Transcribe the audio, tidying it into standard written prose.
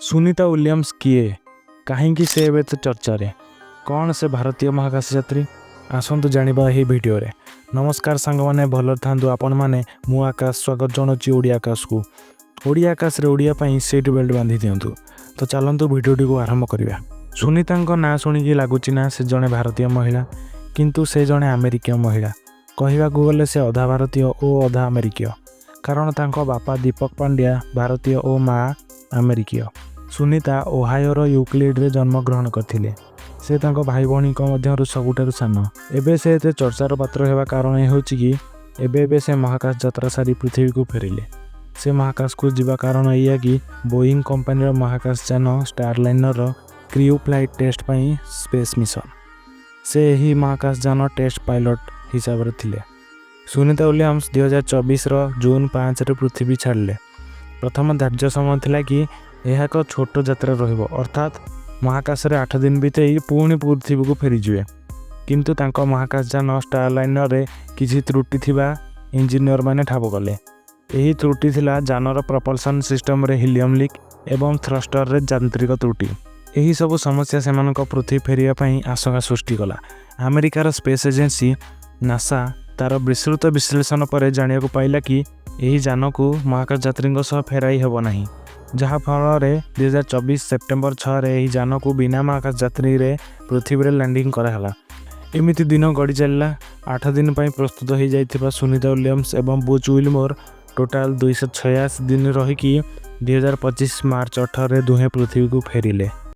Sunita Williams किए कहीं से एवं तो चर्चा रे कौन से भारतीय महाकाश यात्री आसतु जाना यही भिडियो रे। नमस्कार सांग मैंने भल था आपण मैंने मु आकाश स्वागत जनाऊँगी ओडिया आकाश को। ओडिया आकाश रे ओडिया पाई सीट बेल्ट बांधि दिंतु। तो चलतु भिडियोटी को आरंभ करवा। सुनीता ना शुणिकी लगुच ना से जड़े भारतीय महिला किंतु से जड़े अमेरिकीय महिला। कहवाक गले से अधा भारतीय और अधा अमेरिकीय कारण तांको बापा दीपक पांड्या भारतीय और माँ अमेरिकीय। सुनीता ओहायोर यूक्लिड्रे जन्मग्रहण करथिले। से तांको भाई भौणी मध्यरु सबुठारु सान। एबे से एते चर्चार पात्र हेबा कारण ए होछि कि एबे से महाकाश यात्रा सारी पृथ्वी को फेरिले। से महाकाश को जीवा कारण एया कि बोइंग कंपनी महाकाश यान स्टारलाइनर क्रू फ्लाइट टेस्ट पई स्पेस मिशन से ही महाकाश यान टेस्ट पायलट हिसाब रे थिले। सुनीता विलियम्स 2024 जून 5 रे पृथ्वी छाड़ले। प्रथम धार्य समय थिला कि यह एक छोट यात्रा रहिबो अर्थात महाकाश रे 8 दिन बीते पुणी पृथ्वी को फेरीजे। किंतु तांको महाकाश यान स्टारलाइनर रे किछि त्रुटि थिबा इंजीनियर माने ठाब कले। यही त्रुटि थिला जानर प्रपल्सन सिस्टम रे हीलियम लीक एवं थ्रस्टर रे यांत्रिक त्रुटि। यही सब समस्या सेमानक पृथ्वी फेरिया पई आशंका सृष्टि कला। अमेरिकार स्पेस एजेंसी नासा तार विस्तृत विश्लेषण पर जानिया को पाइला कि यही यान को महाकाश यात्री सह फेराई हेब नाही, जहाँ फल 2024 सेप्टेम्बर 6 रे यही यान को बिना महाकाश यात्री रे पृथ्वी रे लैंडिंग कराला। एमिति दिन गड़ी चलला। 8 दिन पर प्रस्तुत हो जाइथिबा सुनीता विलियम्स एवं बुच विलमोर टोटाल 286 दिन रहीकि 2025 मार्च 18 रे दुहे पृथ्वी को फेरिले।